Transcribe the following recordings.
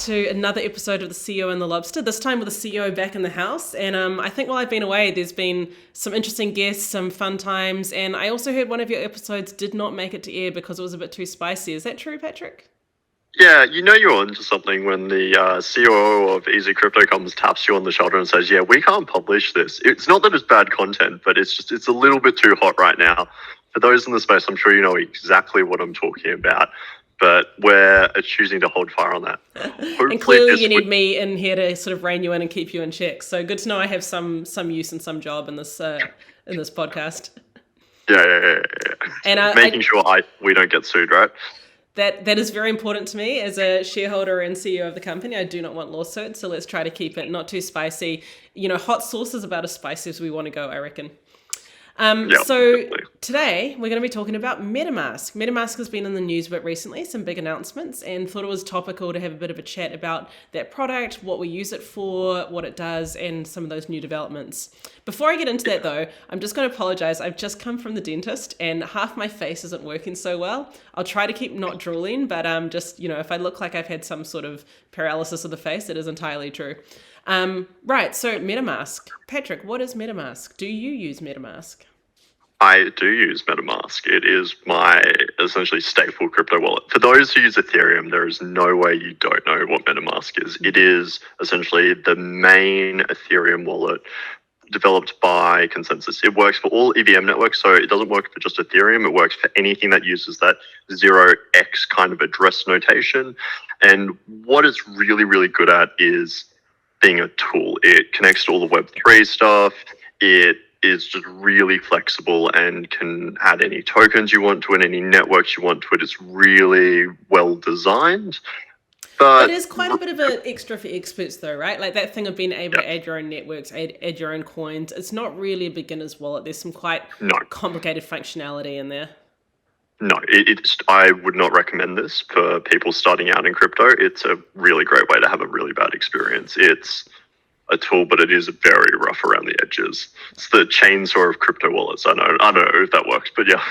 to another episode of the CEO and the Lobster, this time with the CEO back in the house. And I think while I've been away, there's been some interesting guests, some fun times. And I also heard one of your episodes did not make it to air because it was a bit too spicy. Is that true, Patrick? Yeah, you know you're onto something when the COO of Easy Crypto comes, taps you on the shoulder and says, yeah, we can't publish this. It's not that it's bad content, but it's a little bit too hot right now. For those in the space, I'm sure you know exactly what I'm talking about. But we're choosing to hold fire on that. And clearly you need me in here to sort of rein you in and keep you in check. So good to know I have some use and some job in this podcast. Yeah. And making sure we don't get sued, right? That is very important to me as a shareholder and CEO of the company. I do not want lawsuits, so let's try to keep it not too spicy. You know, hot sauce is about as spicy as we want to go, I reckon. So definitely. Today we're going to be talking about Metamask. Metamask has been in the news a bit recently, some big announcements, and thought it was topical to have a bit of a chat about that product, what we use it for, what it does, and some of those new developments. Before I get into that though, I'm just going to apologize. I've just come from the dentist and half my face isn't working so well. I'll try to keep not drooling, but just, you know, if I look like I've had some sort of paralysis of the face, it is entirely true. Right, so Metamask. Patrick, what is Metamask? Do you use Metamask? I do use Metamask. It is my essentially staple crypto wallet. For those who use Ethereum, there is no way you don't know what Metamask is. It is essentially the main Ethereum wallet developed by consensus. It works for all EVM networks, so it doesn't work for just Ethereum. It works for anything that uses that 0x kind of address notation. And what it's really, really good at is being a tool. It connects to all the Web3 stuff. It is just really flexible and can add any tokens you want to it, any networks you want to it. It's really well designed. But it is quite a bit of an extra for experts though, right? Like that thing of being able to add your own networks, add your own coins. It's not really a beginner's wallet. There's some quite complicated functionality in there. No, I would not recommend this for people starting out in crypto. It's a really great way to have a really bad experience. It's a tool, but it is very rough around the edges. It's the chainsaw of crypto wallets. I don't know if that works, but yeah.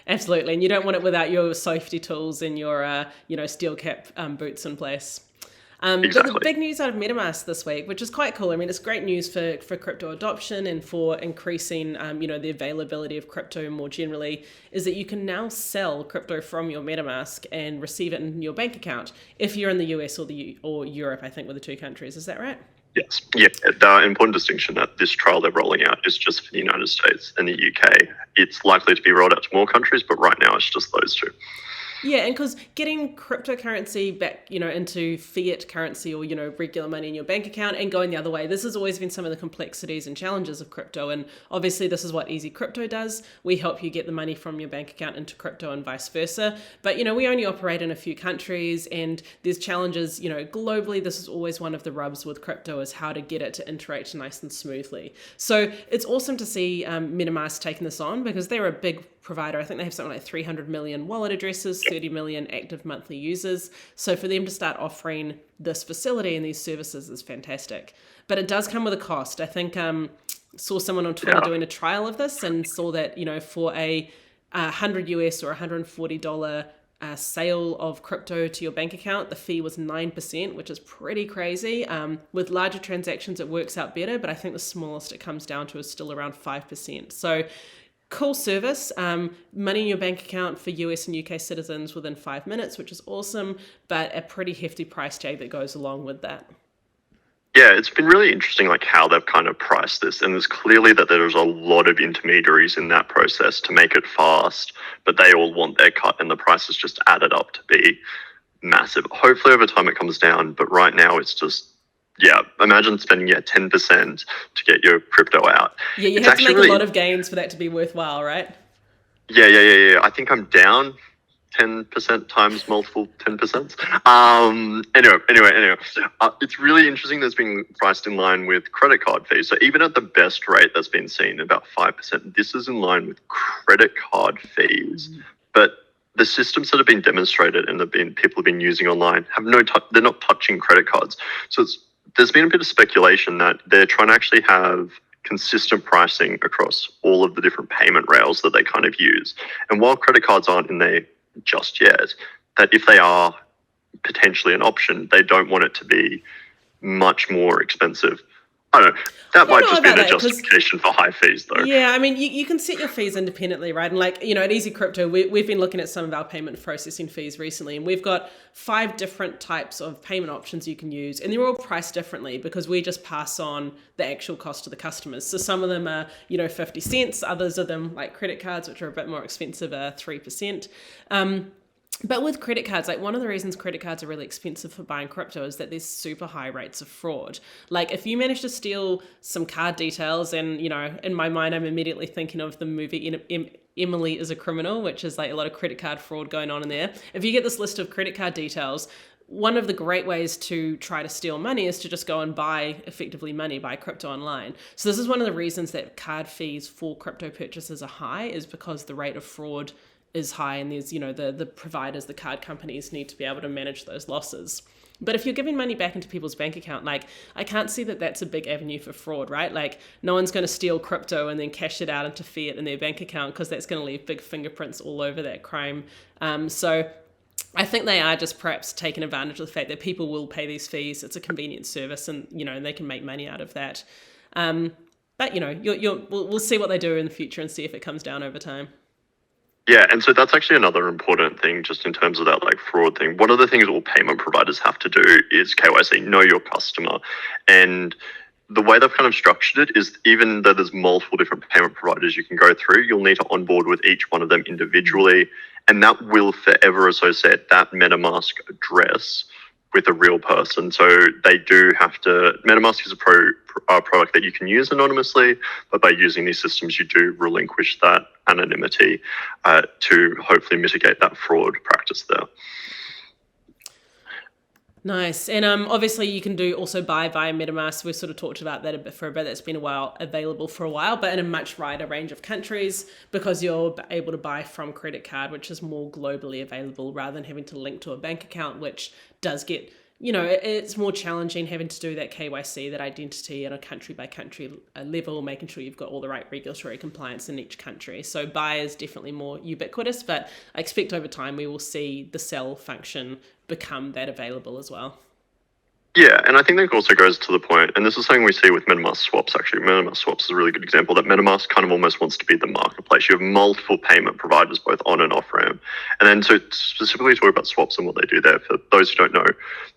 Absolutely, and you don't want it without your safety tools and your steel cap boots in place. Exactly. But the big news out of MetaMask this week, which is quite cool. I mean, it's great news for crypto adoption and for increasing, the availability of crypto more generally, is that you can now sell crypto from your MetaMask and receive it in your bank account if you're in the US or Europe, I think, were the two countries. Is that right? Yes. Yeah. The important distinction that this trial they're rolling out is just for the United States and the UK. It's likely to be rolled out to more countries, but right now it's just those two. Yeah, and because getting cryptocurrency back, into fiat currency or, regular money in your bank account and going the other way, this has always been some of the complexities and challenges of crypto. And obviously this is what Easy Crypto does. We help you get the money from your bank account into crypto and vice versa. But, we only operate in a few countries and there's challenges, globally. This is always one of the rubs with crypto is how to get it to interact nice and smoothly. So it's awesome to see Metamask taking this on because they're a big provider. I think they have something like 300 million wallet addresses, 30 million active monthly users. So for them to start offering this facility and these services is fantastic. But it does come with a cost. I think saw someone on Twitter doing a trial of this and saw that, for a $100 US or $140 sale of crypto to your bank account, the fee was 9%, which is pretty crazy. With larger transactions, it works out better, but I think the smallest it comes down to is still around 5%. So cool service, money in your bank account for US and UK citizens within 5 minutes, which is awesome, but a pretty hefty price tag that goes along with that. Yeah, it's been really interesting how they've kind of priced this, and there's clearly that there's a lot of intermediaries in that process to make it fast, but they all want their cut and the price is just added up to be massive. Hopefully over time it comes down, but right now it's just imagine spending 10% to get your crypto out. Yeah, you have to make a lot of gains for that to be worthwhile, right? Yeah. I think I'm down 10% times multiple 10%. Anyway. It's really interesting that's being priced in line with credit card fees. So even at the best rate that's been seen, about 5%, this is in line with credit card fees. But the systems that have been demonstrated and people have been using online they're not touching credit cards. So there's been a bit of speculation that they're trying to actually have consistent pricing across all of the different payment rails that they kind of use. And while credit cards aren't in there just yet, that if they are, potentially an option, they don't want it to be much more expensive. I don't know. That might just be the justification for high fees, though. Yeah, I mean, you can set your fees independently, right? And like, at Easy Crypto, we've been looking at some of our payment processing fees recently, and we've got 5 different types of payment options you can use, and they're all priced differently because we just pass on the actual cost to the customers. So some of them are, 50 cents, others of them, like credit cards, which are a bit more expensive, are 3%. But with credit cards, like one of the reasons credit cards are really expensive for buying crypto is that there's super high rates of fraud. Like if you manage to steal some card details, and, in my mind, I'm immediately thinking of the movie Emily is a Criminal, which is like a lot of credit card fraud going on in there. If you get this list of credit card details, one of the great ways to try to steal money is to just go and buy crypto online. So this is one of the reasons that card fees for crypto purchases are high, is because the rate of fraud is high, and there's, the providers, the card companies need to be able to manage those losses. But if you're giving money back into people's bank account, like I can't see that that's a big avenue for fraud, right? Like no one's going to steal crypto and then cash it out into fiat in their bank account, because that's going to leave big fingerprints all over that crime. So I think they are just perhaps taking advantage of the fact that people will pay these fees. It's a convenient service, and, they can make money out of that. But, we'll see what they do in the future and see if it comes down over time. Yeah, and so that's actually another important thing just in terms of that like fraud thing. One of the things all payment providers have to do is KYC, know your customer. And the way they've kind of structured it is, even though there's multiple different payment providers you can go through, you'll need to onboard with each one of them individually. And that will forever associate that MetaMask address with a real person. So they do have to, MetaMask is a product that you can use anonymously, but by using these systems, you do relinquish that anonymity to hopefully mitigate that fraud practice there. Nice. And obviously you can also buy via MetaMask. We've sort of talked about that for a bit. That's been available for a while, but in a much wider range of countries, because you're able to buy from credit card, which is more globally available, rather than having to link to a bank account, which does get, it's more challenging having to do that KYC, that identity on a country by country level, making sure you've got all the right regulatory compliance in each country. So buy is definitely more ubiquitous, but I expect over time we will see the sell function become that available as well. Yeah, and I think that also goes to the point, and this is something we see with MetaMask swaps, actually. MetaMask swaps is a really good example, that MetaMask kind of almost wants to be the marketplace. You have multiple payment providers, both on and off ramp. And then to specifically talk about swaps and what they do there, for those who don't know,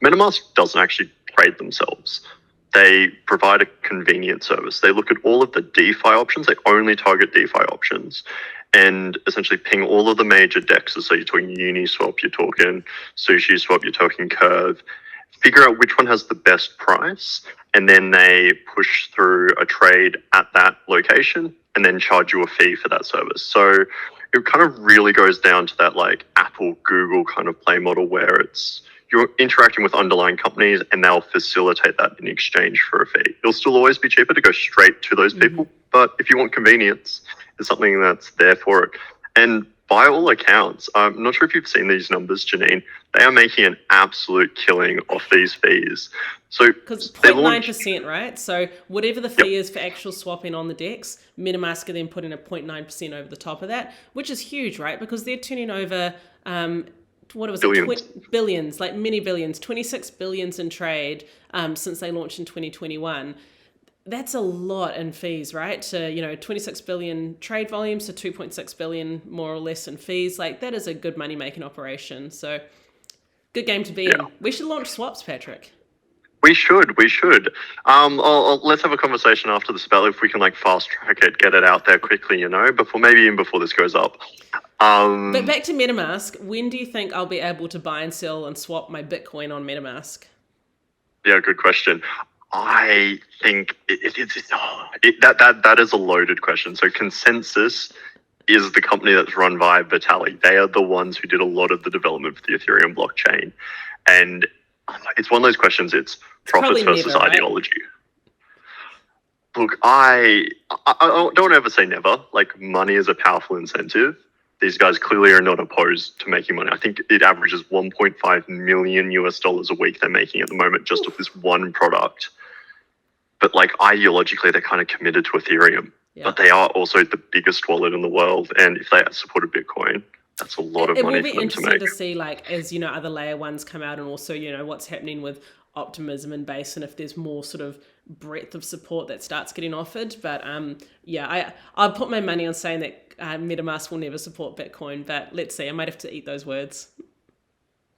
MetaMask doesn't actually trade themselves. They provide a convenient service. They look at all of the DeFi options. They only target DeFi options, and essentially ping all of the major dexes. So you're talking Uniswap, you're talking SushiSwap, you're talking Curve. Figure out which one has the best price, and then they push through a trade at that location and then charge you a fee for that service. So it kind of really goes down to that like Apple, Google kind of play model, where you're interacting with underlying companies and they'll facilitate that in exchange for a fee. It'll still always be cheaper to go straight to those people, but if you want convenience, it's something that's there for it. And by all accounts, I'm not sure if you've seen these numbers, Janine, they are making an absolute killing off these fees. So because 0.9%, right? So whatever the fee is for actual swapping on the DEX, MetaMask are then putting a 0.9% over the top of that, which is huge, right? Because they're turning over, billions, like many billions, 26 billions in trade since they launched in 2021. That's a lot in fees, right? So, 26 billion trade volumes to 2.6 billion more or less in fees. Like that is a good money making operation. So good game to be in. We should launch swaps, Patrick. We should. Let's have a conversation after this about if we can like fast track it, get it out there quickly, before this goes up. But back to MetaMask, when do you think I'll be able to buy and sell and swap my Bitcoin on MetaMask? Yeah, good question. I think that is a loaded question. So Consensus is the company that's run by Vitalik. They are the ones who did a lot of the development for the Ethereum blockchain. And it's one of those questions, it's profits versus never, ideology. Right? Look, I don't ever say never. Like, money is a powerful incentive. These guys clearly are not opposed to making money. I think it averages $1.5 million a week they're making at the moment just off this one product. But like ideologically, they're kind of committed to Ethereum. Yeah. But they are also the biggest wallet in the world. And if they supported Bitcoin, That's a lot of It money will be for them to interesting make. to see, like, as you know, other layer ones come out, and also, you know, what's happening with optimism and base, and if there's more sort of breadth of support that starts getting offered. But yeah, I'll put my money on saying that MetaMask will never support Bitcoin, but let's see. I might have to eat those words.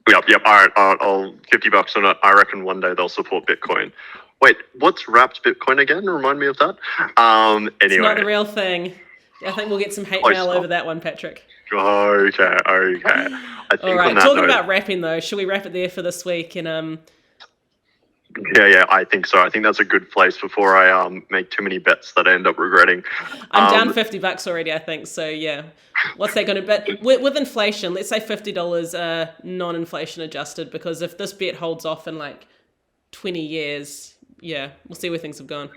Yep. All right, I'll $50 on it. I reckon one day they'll support Bitcoin. Wait, what's wrapped Bitcoin again? Remind me of that. Anyway, It's not the real thing. I think we'll get some hate mail over that one, Patrick. Okay. I think All right. on that Talking note, about wrapping though, should we wrap it there for this week? And yeah, I think so. I think that's a good place before I make too many bets that I end up regretting. I'm down $50 already, I think. So yeah, what's that going to? But with inflation, let's say $50 non-inflation adjusted, because if this bet holds off in like 20 years, yeah, we'll see where things have gone.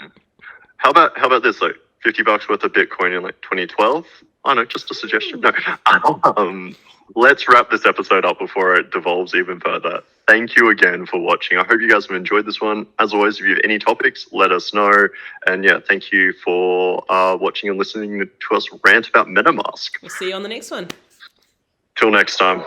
How about this though? $50 worth of Bitcoin in like 2012. I don't know, just a suggestion. No. Let's wrap this episode up before it devolves even further. Thank you again for watching. I hope you guys have enjoyed this one. As always, if you have any topics, let us know. And yeah, thank you for watching and listening to us rant about MetaMask. We'll see you on the next one. Till next time.